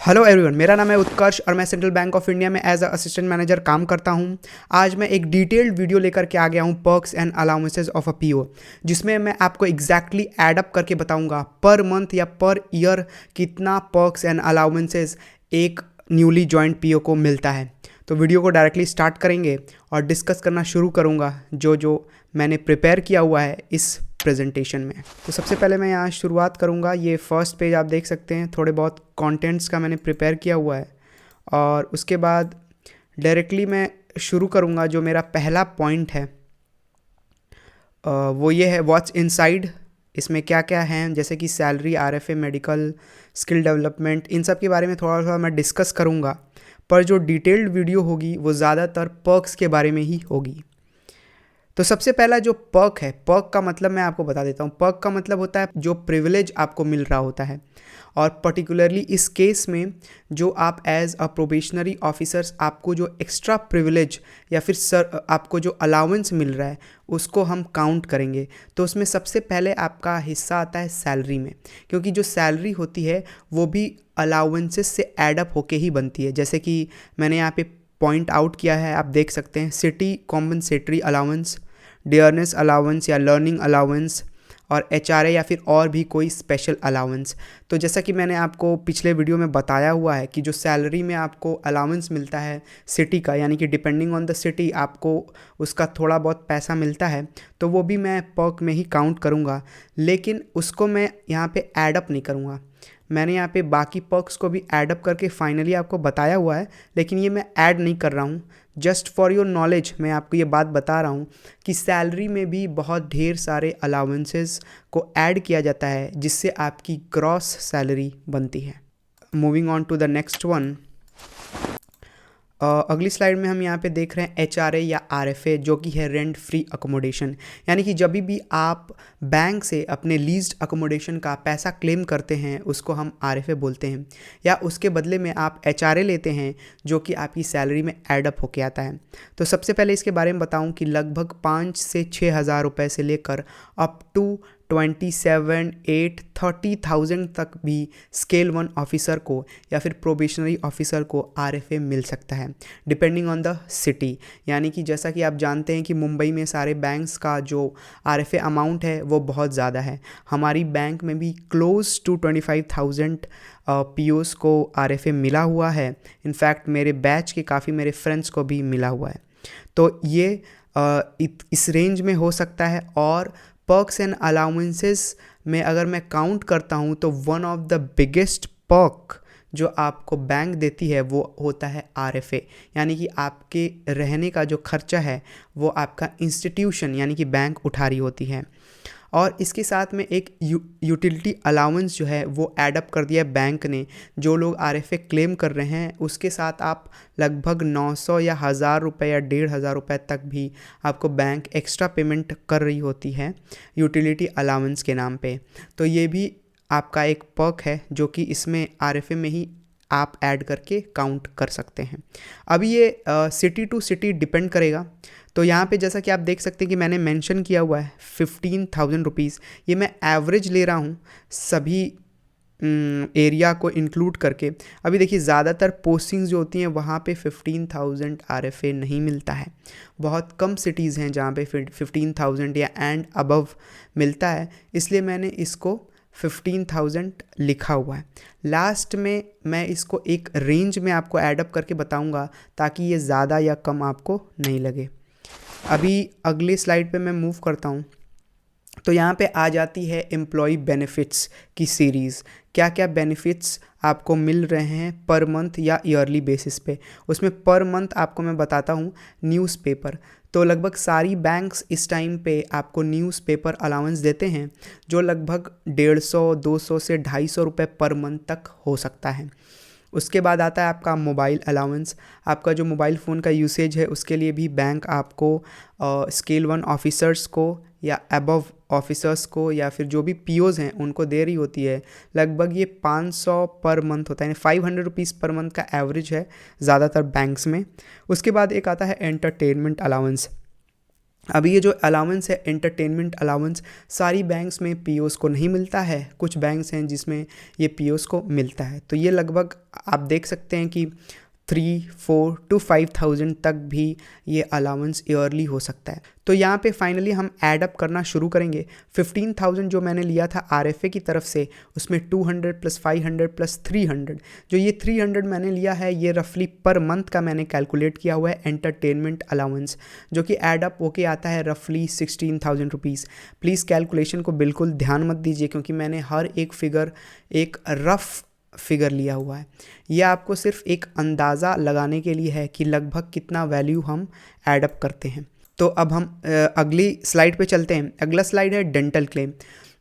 Hello everyone, मेरा नाम है उत्कर्ष और मैं सेंट्रल बैंक ऑफ इंडिया में एज अ असिस्टेंट मैनेजर काम करता हूं। आज मैं एक डिटेल्ड वीडियो लेकर के आ गया हूं perks and allowances of a PO, जिसमें मैं आपको एग्जैक्टली ऐड अप करके बताऊंगा पर मंथ या पर ईयर कितना पर्क्स एंड अलाउंसेस एक न्यूली ज्वाइंट पीओ को मिलता है। तो वीडियो को डायरेक्टली स्टार्ट करेंगे और डिस्कस करना शुरू करूँगा जो मैंने प्रिपेयर किया हुआ है इस प्रेजेंटेशन में। तो सबसे पहले मैं यहाँ शुरुआत करूँगा। ये फर्स्ट पेज आप देख सकते हैं, थोड़े बहुत कंटेंट्स का मैंने प्रिपेयर किया हुआ है और उसके बाद डायरेक्टली मैं शुरू करूँगा। जो मेरा पहला पॉइंट है वो ये है, व्हाट्स इनसाइड। इसमें क्या क्या है, जैसे कि salary, RFA, medical, skill development, इन सब के बारे में थोड़ा थोड़ा मैं डिस्कस करूँगा। पर जो डिटेल्ड वीडियो होगी वो ज़्यादातर पर्क्स के बारे में ही होगी। तो सबसे पहला जो पर्क है, पर्क का मतलब मैं आपको बता देता हूँ। पर्क का मतलब होता है जो प्रिविलेज आपको मिल रहा होता है, और पर्टिकुलरली इस केस में जो आप एज अ प्रोबेशनरी ऑफिसर्स, आपको जो एक्स्ट्रा प्रिविलेज या फिर आपको जो अलाउंस मिल रहा है उसको हम काउंट करेंगे। तो उसमें सबसे पहले आपका हिस्सा आता है सैलरी में, क्योंकि जो सैलरी होती है वो भी अलाउंसेस से एडअप होके ही बनती है। जैसे कि मैंने यहाँ पे पॉइंट आउट किया है, आप देख सकते हैं, city compensatory allowance, dearness allowance या लर्निंग अलाउंस, और एचआरए या फिर और भी कोई स्पेशल अलाउंस। तो जैसा कि मैंने आपको पिछले वीडियो में बताया हुआ है कि जो सैलरी में आपको अलाउंस मिलता है सिटी का, यानी कि डिपेंडिंग ऑन द सिटी आपको उसका थोड़ा बहुत पैसा मिलता है, तो वो भी मैं पर्क में ही काउंट करूँगा, लेकिन उसको मैं यहाँ पे ऐडअप नहीं करूँगा। मैंने यहाँ पे बाकी पर्क्स को भी ऐडअप करके फाइनली आपको बताया हुआ है, लेकिन ये मैं ऐड नहीं कर रहा हूँ। जस्ट फॉर योर नॉलेज मैं आपको ये बात बता रहा हूँ कि सैलरी में भी बहुत ढेर सारे अलाउंसेस को ऐड किया जाता है, जिससे आपकी ग्रॉस सैलरी बनती है। Moving on to the next one. अगली स्लाइड में हम यहाँ पे देख रहे हैं एचआरए या आरएफए, जो कि है रेंट फ्री अकोमोडेशन। यानी कि जब भी आप बैंक से अपने लीज्ड अकोमोडेशन का पैसा क्लेम करते हैं उसको हम आरएफए बोलते हैं, या उसके बदले में आप एचआरए लेते हैं जो कि आपकी सैलरी में ऐडअप होके आता है। तो सबसे पहले इसके बारे में बताऊं कि लगभग 5 से 6 हज़ार रुपये से लेकर अप टू 27,830,000 तक भी स्केल 1 ऑफिसर को या फिर प्रोबेशनरी ऑफिसर को आरएफए मिल सकता है, डिपेंडिंग ऑन द सिटी। यानी कि जैसा कि आप जानते हैं कि मुंबई में सारे बैंक्स का जो आरएफए अमाउंट है वो बहुत ज़्यादा है। हमारी बैंक में भी क्लोज टू 25,000 पीओस को आरएफए मिला हुआ है। इनफैक्ट मेरे बैच के काफ़ी मेरे फ्रेंड्स को भी मिला हुआ है। तो ये इस रेंज में हो सकता है। और पर्क्स एंड अलाउंसेस में अगर मैं काउंट करता हूँ तो one of the biggest perk जो आपको बैंक देती है वो होता है आरएफए। यानी कि आपके रहने का जो खर्चा है वो आपका इंस्टीट्यूशन यानी कि बैंक उठा रही होती है। और इसके साथ में एक यूटिलिटी अलाउंस जो है वो ऐडअप कर दिया है बैंक ने। जो लोग आरएफए क्लेम कर रहे हैं उसके साथ आप लगभग 900 या 1000 रुपये या 1500 रुपये तक भी आपको बैंक एक्स्ट्रा पेमेंट कर रही होती है यूटिलिटी अलाउंस के नाम पे। तो ये भी आपका एक पर्क है जो कि इसमें आरएफए में ही आप ऐड करके काउंट कर सकते हैं। अभी ये सिटी टू सिटी डिपेंड करेगा। तो यहाँ पे जैसा कि आप देख सकते हैं कि मैंने मेंशन किया हुआ है 15,000 रुपीज़। ये मैं एवरेज ले रहा हूँ सभी एरिया को इंक्लूड करके। अभी देखिए ज़्यादातर पोस्टिंग्स जो होती हैं वहाँ पे 15,000 आरएफए नहीं मिलता है। बहुत कम सिटीज़ हैं जहाँ पे 15,000 या एंड अबव मिलता है, इसलिए मैंने इसको 15,000 लिखा हुआ है। लास्ट में मैं इसको एक रेंज में आपको ऐडअप करके बताऊंगा ताकि ये ज़्यादा या कम आपको नहीं लगे। अभी अगली स्लाइड पे मैं मूव करता हूँ। तो यहाँ पे आ जाती है एम्प्लॉय बेनिफिट्स की सीरीज़। क्या क्या बेनिफिट्स आपको मिल रहे हैं पर मंथ या ईयरली बेसिस पे। उसमें पर मंथ आपको मैं बताता हूँ न्यूज़पेपर। तो लगभग सारी बैंक्स इस टाइम पे आपको न्यूज़पेपर अलाउंस देते हैं, जो लगभग 150, 200 से 250 रुपये पर मंथ तक हो सकता है। उसके बाद आता है आपका मोबाइल अलाउंस। आपका जो मोबाइल फ़ोन का यूसेज है उसके लिए भी बैंक आपको स्केल 1 ऑफिसर्स को या अबव ऑफिसर्स को या फिर जो भी पीओज़ हैं उनको दे रही होती है। लगभग ये 500 पर मंथ होता है, यानी 500 रुपीज़ पर मंथ का एवरेज है ज़्यादातर बैंक्स में। उसके बाद एक आता है एंटरटेनमेंट अलाउंस। अभी ये जो अलाउंस है एंटरटेनमेंट अलाउंस सारी बैंक्स में पीओस को नहीं मिलता है, कुछ बैंक्स हैं जिसमें ये पीओस को मिलता है। तो ये लगभग आप देख सकते हैं कि 3, 4 to 5,000 तक भी ये अलाउंस ईयरली हो सकता है। तो यहाँ पे फाइनली हम ऐड अप करना शुरू करेंगे। 15,000 जो मैंने लिया था आरएफए की तरफ से, उसमें 200 + 500 + 300, जो ये 300 मैंने लिया है ये रफली पर मंथ का मैंने कैलकुलेट किया हुआ है एंटरटेनमेंट अलाउंस, जो कि ऐड अप होके आता है रफली 16,000 रुपीज़। प्लीज़ कैलकुलेशन को बिल्कुल ध्यान मत दीजिए, क्योंकि मैंने हर एक फिगर एक रफ़ फिगर लिया हुआ है। यह आपको सिर्फ एक अंदाज़ा लगाने के लिए है कि लगभग कितना वैल्यू हम ऐड अप करते हैं। तो अब हम अगली स्लाइड पे चलते हैं। अगला स्लाइड है डेंटल क्लेम।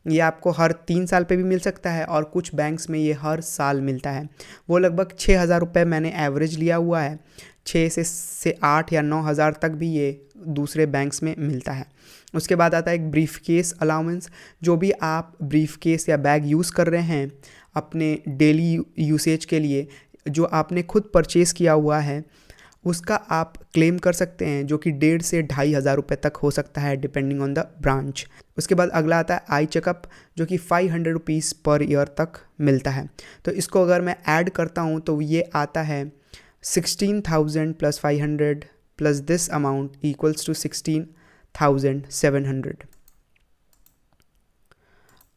ये आपको हर 3 साल पे भी मिल सकता है और कुछ बैंक्स में ये हर साल मिलता है। वो लगभग 6,000 रुपये मैंने एवरेज लिया हुआ है। 6 से 8 या 9,000 तक भी ये दूसरे बैंक्स में मिलता है। उसके बाद आता है एक ब्रीफ केस अलाउंस। जो भी आप ब्रीफ केस या बैग यूज़ कर रहे हैं अपने डेली यूसेज के लिए, जो आपने खुद परचेज़ किया हुआ है, उसका आप क्लेम कर सकते हैं, जो कि 1,500 से 2,500 रुपये तक हो सकता है डिपेंडिंग ऑन द ब्रांच। उसके बाद अगला आता है आई चेकअप, जो कि 500 रुपीज़ पर ईयर तक मिलता है। तो इसको अगर मैं ऐड करता हूँ तो ये आता है 16,000 + 500 + दिस अमाउंट इक्वल्स टू 16,700।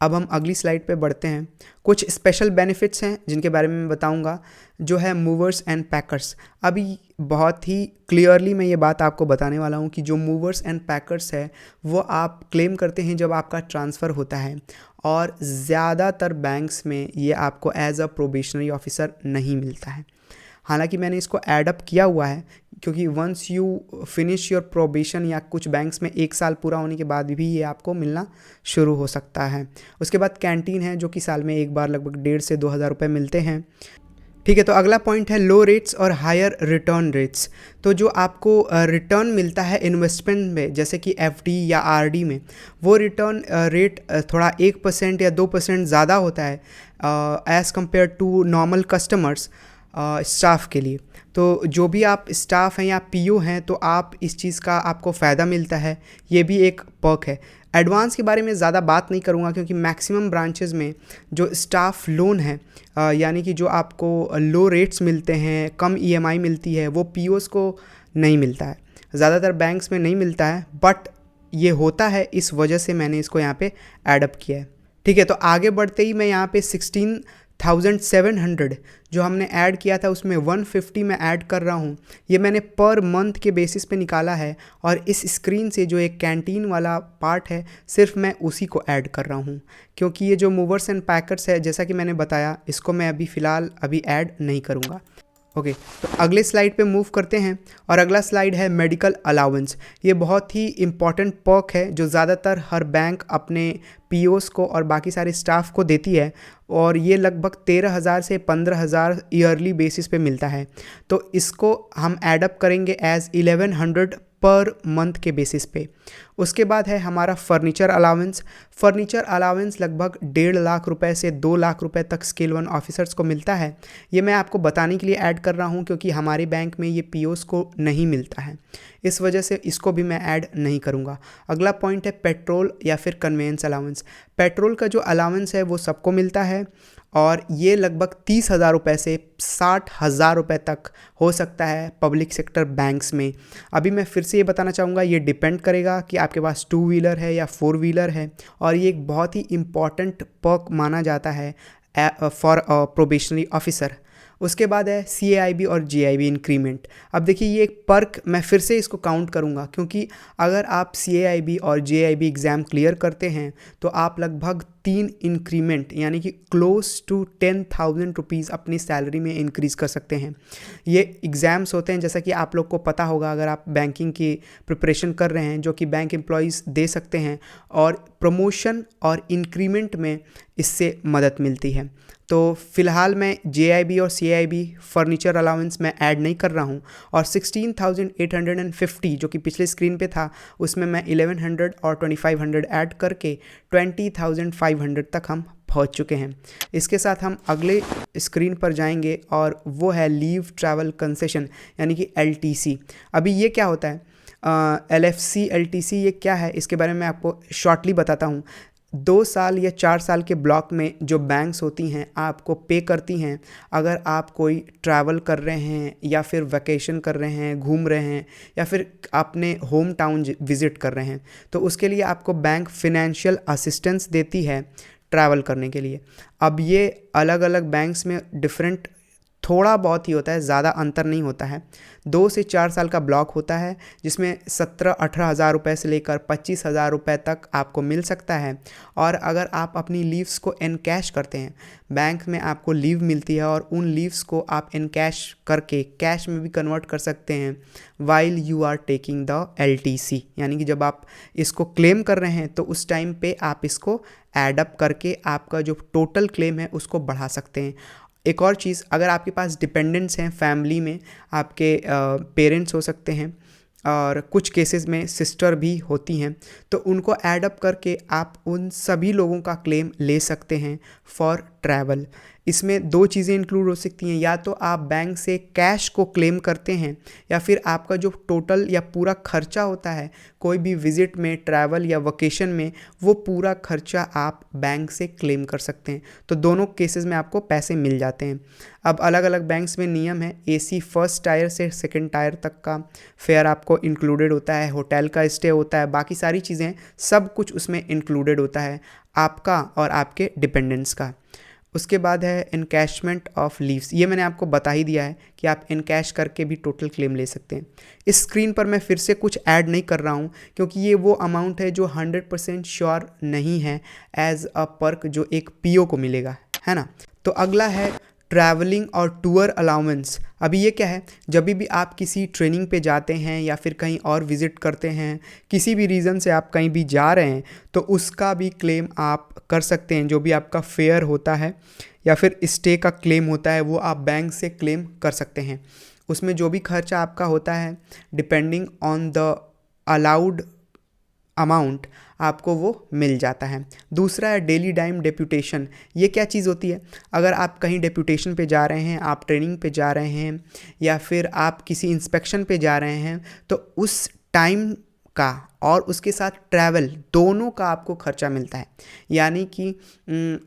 अब हम अगली स्लाइड पे बढ़ते हैं। कुछ स्पेशल बेनिफिट्स हैं जिनके बारे में मैं बताऊंगा, जो है मूवर्स एंड पैकर्स। अभी बहुत ही क्लियरली मैं ये बात आपको बताने वाला हूँ कि जो मूवर्स एंड पैकर्स है वो आप क्लेम करते हैं जब आपका ट्रांसफ़र होता है, और ज़्यादातर बैंक्स में ये आपको एज अ प्रोबेशनरी ऑफिसर नहीं मिलता है। हालांकि मैंने इसको ऐड अप किया हुआ है, क्योंकि once you finish your probation या कुछ बैंक्स में 1 साल पूरा होने के बाद भी ये आपको मिलना शुरू हो सकता है। उसके बाद कैंटीन है, जो कि साल में एक बार लगभग 1,500 से 2,000 रुपये मिलते हैं। ठीक है, तो अगला पॉइंट है लो रेट्स और हायर रिटर्न रेट्स। तो जो आपको रिटर्न मिलता है इन्वेस्टमेंट में, जैसे कि एफडी या आरडी में, वो रिटर्न रेट थोड़ा 1% या 2% ज़्यादा होता है as compared to normal customers staff के लिए। तो जो भी आप स्टाफ हैं या पीओ हैं तो आप इस चीज़ का आपको फ़ायदा मिलता है, ये भी एक पर्क है। एडवांस के बारे में ज़्यादा बात नहीं करूँगा, क्योंकि मैक्सिमम ब्रांचेस में जो स्टाफ लोन है यानी कि जो आपको लो रेट्स मिलते हैं, कम ईएमआई मिलती है, वो पीओस को नहीं मिलता है, ज़्यादातर बैंक्स में नहीं मिलता है, बट ये होता है, इस वजह से मैंने इसको यहाँ पे ऐड अप किया है। ठीक है, तो आगे बढ़ते ही मैं यहाँ पे 16,700 जो हमने ऐड किया था उसमें 150 मैं ऐड कर रहा हूँ। ये मैंने पर मंथ के बेसिस पे निकाला है, और इस स्क्रीन से जो एक कैंटीन वाला पार्ट है सिर्फ मैं उसी को ऐड कर रहा हूँ, क्योंकि ये जो मूवर्स एंड पैकर्स है जैसा कि मैंने बताया, इसको मैं अभी फ़िलहाल ऐड नहीं करूँगा। ओके, तो अगले स्लाइड पे मूव करते हैं, और अगला स्लाइड है मेडिकल अलाउंस। ये बहुत ही इम्पॉर्टेंट पर्क है जो ज़्यादातर हर बैंक अपने पीओस को और बाकी सारे स्टाफ को देती है, और ये लगभग 13,000 से 15,000 ईयरली बेसिस पे मिलता है। तो इसको हम ऐड अप करेंगे एज 1,100 पर मंथ के बेसिस पे। उसके बाद है हमारा फर्नीचर अलाउंस। फर्नीचर अलाउंस लगभग 1.5 लाख रुपए से 2 लाख रुपए तक स्केल 1 ऑफिसर्स को मिलता है। ये मैं आपको बताने के लिए ऐड कर रहा हूँ, क्योंकि हमारे बैंक में ये पीओस को नहीं मिलता है, इस वजह से इसको भी मैं ऐड नहीं करूँगा। अगला पॉइंट है पेट्रोल या फिर कन्वेंस अलाउंस। पेट्रोल का जो अलाउंस है वो सबको मिलता है, और ये लगभग 30,000 रुपये से 60,000 रुपये तक हो सकता है पब्लिक सेक्टर बैंक्स में। अभी मैं फिर से ये बताना चाहूँगा, ये डिपेंड करेगा कि आपके पास 2 व्हीलर है या 4 व्हीलर है, और ये एक बहुत ही इम्पॉर्टेंट पर्क माना जाता है फॉर प्रोबेशनरी ऑफिसर। उसके बाद है CAIB और GIB इंक्रीमेंट। अब देखिए, ये एक पर्क, मैं फिर से इसको काउंट करूँगा, क्योंकि अगर आप CAIB और GIB एग्ज़ाम क्लियर करते हैं तो आप लगभग 3 इंक्रीमेंट यानी कि क्लोज टू 10,000 रुपीज़ अपनी सैलरी में इंक्रीज़ कर सकते हैं। ये एग्ज़ाम्स होते हैं, जैसा कि आप लोग को पता होगा अगर आप बैंकिंग की प्रिपरेशन कर रहे हैं, जो कि बैंक एम्प्लॉयज़ दे सकते हैं, और प्रमोशन और इंक्रीमेंट में इससे मदद मिलती है। तो फ़िलहाल मैं JIB और CAIB फर्नीचर अलाउंस में ऐड नहीं कर रहा हूँ, और 16,850 जो कि पिछले स्क्रीन पे था उसमें मैं 1,100 और 2,500 ऐड करके 20,500 तक हम पहुँच चुके हैं। इसके साथ हम अगले स्क्रीन पर जाएंगे, और वो है लीव ट्रैवल कंसेशन यानी कि LTC। अभी ये क्या होता है, LFC LTC ये क्या है, इसके बारे में मैं आपको शॉर्टली बताता हूँ। 2 साल या 4 साल के ब्लॉक में जो बैंक्स होती हैं आपको पे करती हैं अगर आप कोई ट्रैवल कर रहे हैं या फिर वैकेशन कर रहे हैं, घूम रहे हैं, या फिर अपने होम टाउन विज़िट कर रहे हैं, तो उसके लिए आपको बैंक फिनेंशियल असिस्टेंस देती है ट्रैवल करने के लिए। अब ये अलग अलग बैंक्स में डिफरेंट थोड़ा बहुत ही होता है, ज़्यादा अंतर नहीं होता है। 2 से 4 साल का ब्लॉक होता है जिसमें 17-18 हज़ार रुपये से लेकर 25 हज़ार रुपये तक आपको मिल सकता है। और अगर आप अपनी लीव्स को इनकैश करते हैं, बैंक में आपको लीव मिलती है और उन लीव्स को आप इनकैश करके कैश में भी कन्वर्ट कर सकते हैं while you are taking the LTC, यानी कि जब आप इसको क्लेम कर रहे हैं तो उस टाइम पे आप इसको एडअप करके आपका जो टोटल क्लेम है उसको बढ़ा सकते हैं। एक और चीज़, अगर आपके पास डिपेंडेंट्स हैं फैमिली में, आपके पेरेंट्स हो सकते हैं और कुछ केसेस में सिस्टर भी होती हैं, तो उनको ऐड अप करके आप उन सभी लोगों का क्लेम ले सकते हैं फॉर ट्रैवल। इसमें 2 चीज़ें इंक्लूड हो सकती हैं, या तो आप बैंक से कैश को क्लेम करते हैं या फिर आपका जो टोटल या पूरा खर्चा होता है कोई भी विज़िट में, ट्रैवल या वकेशन में, वो पूरा खर्चा आप बैंक से क्लेम कर सकते हैं। तो दोनों केसेस में आपको पैसे मिल जाते हैं। अब अलग अलग बैंक्स में नियम है, AC फर्स्ट टायर से सेकंड टायर तक का फेयर आपको इंक्लूडेड होता है, होटल का स्टे होता है, बाकी सारी चीज़ें सब कुछ उसमें इंक्लूडेड होता है आपका और आपके डिपेंडेंट्स का। उसके बाद है इनकैशमेंट ऑफ लीव्स, ये मैंने आपको बता ही दिया है कि आप इनकैश करके भी टोटल क्लेम ले सकते हैं। इस स्क्रीन पर मैं फिर से कुछ ऐड नहीं कर रहा हूँ क्योंकि ये वो अमाउंट है जो 100% श्योर नहीं है एज अ पर्क जो एक PO को मिलेगा, है ना। तो अगला है ट्रैवलिंग और टूर अलाउंस। अभी ये क्या है, जब भी आप किसी ट्रेनिंग पे जाते हैं या फिर कहीं और विज़िट करते हैं, किसी भी रीज़न से आप कहीं भी जा रहे हैं, तो उसका भी क्लेम आप कर सकते हैं। जो भी आपका फेयर होता है या फिर स्टे का क्लेम होता है वो आप बैंक से क्लेम कर सकते हैं। उसमें जो भी खर्चा आपका होता है depending on the allowed amount आपको वो मिल जाता है। दूसरा है डेली टाइम डेप्यूटेशन। ये क्या चीज़ होती है, अगर आप कहीं डेप्यूटेशन पे जा रहे हैं, आप ट्रेनिंग पे जा रहे हैं या फिर आप किसी इंस्पेक्शन पे जा रहे हैं, तो उस टाइम का और उसके साथ ट्रैवल दोनों का आपको खर्चा मिलता है। यानी कि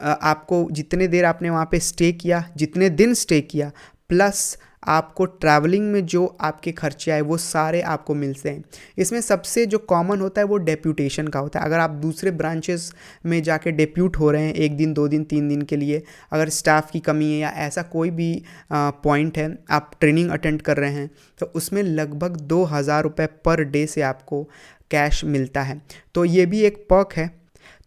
आपको जितने देर आपने वहाँ पे स्टे किया, जितने दिन स्टे किया, प्लस आपको ट्रैवलिंग में जो आपके खर्चे आए वो सारे आपको मिलते हैं। इसमें सबसे जो कॉमन होता है वो डेप्यूटेशन का होता है। अगर आप दूसरे ब्रांचेस में जाके डेप्यूट हो रहे हैं 1 दिन 2 दिन 3 दिन के लिए, अगर स्टाफ की कमी है या ऐसा कोई भी पॉइंट है, आप ट्रेनिंग अटेंड कर रहे हैं, तो उसमें लगभग 2,000 रुपये पर डे से आपको कैश मिलता है। तो ये भी एक पर्क है।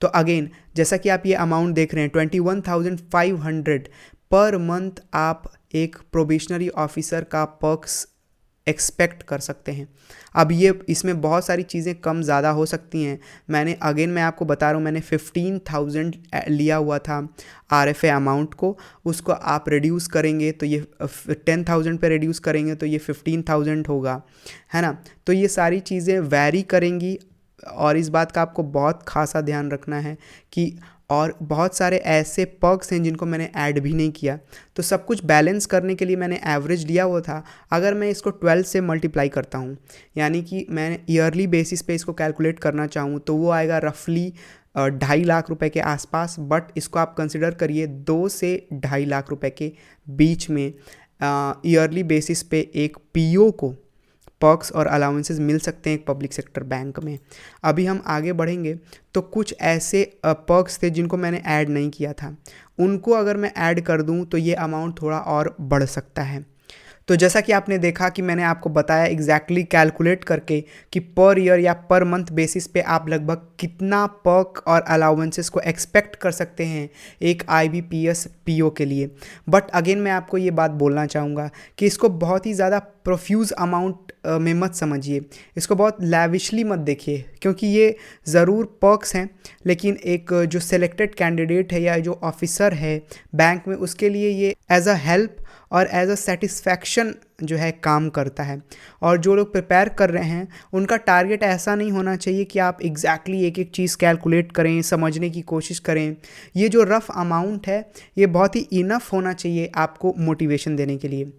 तो अगेन जैसा कि आप ये अमाउंट देख रहे हैं 21,500 पर मंथ आप एक प्रोबेशनरी ऑफिसर का पर्क्स एक्सपेक्ट कर सकते हैं। अब ये इसमें बहुत सारी चीज़ें कम ज़्यादा हो सकती हैं। मैं आपको बता रहा हूँ, मैंने 15,000 लिया हुआ था RFA अमाउंट को, उसको आप रिड्यूस करेंगे तो ये 10,000 पे रिड्यूस करेंगे तो ये 15,000 होगा, है ना। तो ये सारी चीज़ें वैरी करेंगी और इस बात का आपको बहुत खासा ध्यान रखना है कि और बहुत सारे ऐसे पर्क्स हैं जिनको मैंने ऐड भी नहीं किया। तो सब कुछ बैलेंस करने के लिए मैंने एवरेज लिया हुआ था। अगर मैं इसको 12 से मल्टीप्लाई करता हूँ, यानी कि मैं ईयरली बेसिस पे इसको कैलकुलेट करना चाहूँ, तो वो आएगा रफली 2.5 लाख रुपए के आसपास। बट इसको आप कंसिडर करिए 2 से 2.5 लाख रुपए के बीच में ईयरली बेसिस पे एक PO को पर्क्स और अलाउंसेस मिल सकते हैं एक पब्लिक सेक्टर बैंक में। अभी हम आगे बढ़ेंगे तो कुछ ऐसे पर्क्स थे जिनको मैंने ऐड नहीं किया था, उनको अगर मैं ऐड कर दूं तो ये अमाउंट थोड़ा और बढ़ सकता है। तो जैसा कि आपने देखा कि मैंने आपको बताया एग्जैक्टली कैलकुलेट करके कि पर ईयर या पर मंथ बेसिस पे आप लगभग कितना पर्क और अलाउंसेस को एक्सपेक्ट कर सकते हैं एक IBPS PO के लिए। बट अगेन मैं आपको ये बात बोलना चाहूँगा कि इसको बहुत ही ज़्यादा प्रोफ्यूज़ अमाउंट में मत समझिए, इसको बहुत लैविशली मत देखिए, क्योंकि ये ज़रूर पर्क्स हैं लेकिन एक जो सेलेक्टेड कैंडिडेट है या जो ऑफिसर है बैंक में, उसके लिए ये एज अ हेल्प और एज अ सेटिस्फैक्शन जो है काम करता है। और जो लोग प्रिपेयर कर रहे हैं उनका टारगेट ऐसा नहीं होना चाहिए कि आप एग्जैक्टली एक एक चीज़ कैलकुलेट करें, समझने की कोशिश करें। ये जो रफ़ अमाउंट है ये बहुत ही इनफ होना चाहिए आपको मोटिवेशन देने के लिए।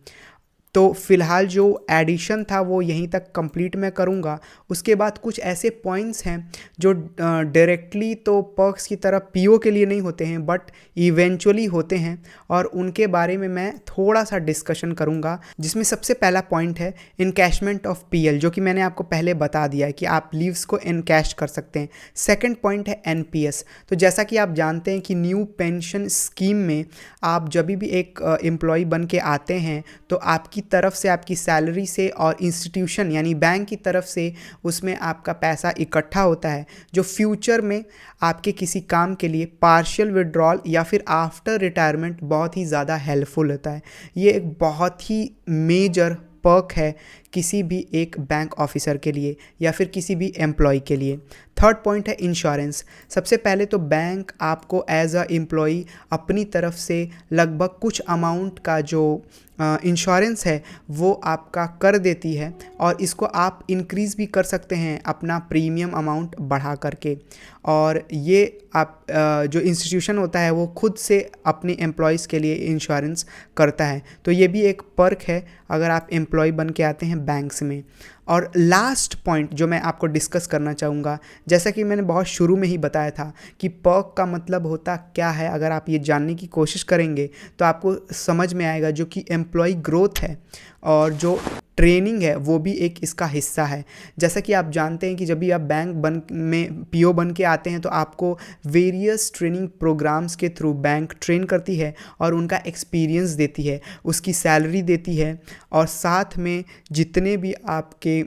तो फ़िलहाल जो एडिशन था वो यहीं तक कंप्लीट मैं करूँगा। उसके बाद कुछ ऐसे पॉइंट्स हैं जो डायरेक्टली तो पर्क्स की तरह पीओ के लिए नहीं होते हैं, बट इवेंचुअली होते हैं, और उनके बारे में मैं थोड़ा सा डिस्कशन करूँगा। जिसमें सबसे पहला पॉइंट है इनकैशमेंट ऑफ पीएल, जो कि मैंने आपको पहले बता दिया है कि आप लीव्स को इनकैश कर सकते हैं। सेकेंड पॉइंट है एनपीएस। तो जैसा कि आप जानते हैं कि न्यू पेंशन स्कीम में आप जब भी एक एम्प्लॉय बन के आते हैं तो आपकी तरफ से, आपकी सैलरी से और इंस्टीट्यूशन यानी बैंक की तरफ से उसमें आपका पैसा इकट्ठा होता है, जो फ्यूचर में आपके किसी काम के लिए पार्शियल विड्रॉल या फिर आफ्टर रिटायरमेंट बहुत ही ज़्यादा हेल्पफुल होता है। ये एक बहुत ही मेजर पर्क है किसी भी एक बैंक ऑफिसर के लिए या फिर किसी भी एम्प्लॉय के लिए। थर्ड पॉइंट है इंश्योरेंस। सबसे पहले तो बैंक आपको एज अ एम्प्लॉय अपनी तरफ से लगभग कुछ अमाउंट का जो इंश्योरेंस है वो आपका कर देती है, और इसको आप इंक्रीज़ भी कर सकते हैं अपना प्रीमियम अमाउंट बढ़ा करके। और ये आप जो इंस्टीट्यूशन होता है वो खुद से अपने एम्प्लॉयज़ के लिए इंश्योरेंस करता है। तो ये भी एक पर्क है अगर आप एम्प्लॉय बन के आते हैं बैंक्स में। और लास्ट पॉइंट जो मैं आपको डिस्कस करना चाहूँगा, जैसा कि मैंने बहुत शुरू में ही बताया था कि पर्क का मतलब होता क्या है, अगर आप ये जानने की कोशिश करेंगे तो आपको समझ में आएगा। जो कि एम्प्लॉय ग्रोथ है और जो ट्रेनिंग है वो भी एक इसका हिस्सा है। जैसा कि आप जानते हैं कि जब भी आप बैंक में पीओ बन के आते हैं तो आपको वेरियस ट्रेनिंग प्रोग्राम्स के थ्रू बैंक ट्रेन करती है और उनका एक्सपीरियंस देती है, उसकी सैलरी देती है, और साथ में जितने भी आपके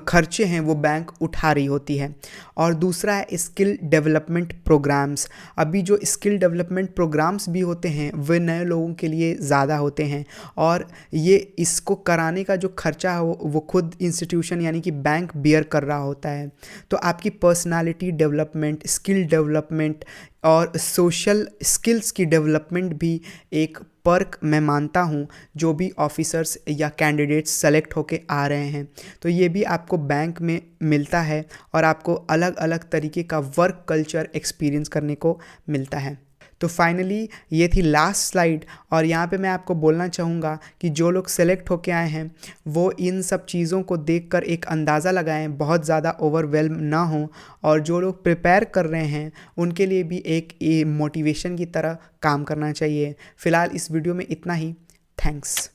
खर्चे हैं वो बैंक उठा रही होती है। और दूसरा है स्किल डेवलपमेंट प्रोग्राम्स। अभी जो स्किल डेवलपमेंट प्रोग्राम्स भी होते हैं वे नए लोगों के लिए ज़्यादा होते हैं, और ये इसको कराने का जो खर्चा है वो खुद इंस्टीट्यूशन यानी कि बैंक बियर कर रहा होता है। तो आपकी पर्सनालिटी डेवलपमेंट, स्किल डेवलपमेंट और सोशल स्किल्स की डेवलपमेंट भी एक पर्क मैं मानता हूँ जो भी ऑफिसर्स या कैंडिडेट्स सेलेक्ट होके आ रहे हैं। तो ये भी आपको बैंक में मिलता है और आपको अलग अलग तरीके का वर्क कल्चर एक्सपीरियंस करने को मिलता है। तो फाइनली ये थी लास्ट स्लाइड, और यहाँ पे मैं आपको बोलना चाहूँगा कि जो लोग सेलेक्ट होके आए हैं वो इन सब चीज़ों को देखकर एक अंदाज़ा लगाएं, बहुत ज़्यादा ओवरवेल्म ना हो, और जो लोग प्रिपेयर कर रहे हैं उनके लिए भी एक मोटिवेशन की तरह काम करना चाहिए। फ़िलहाल इस वीडियो में इतना ही। थैंक्स।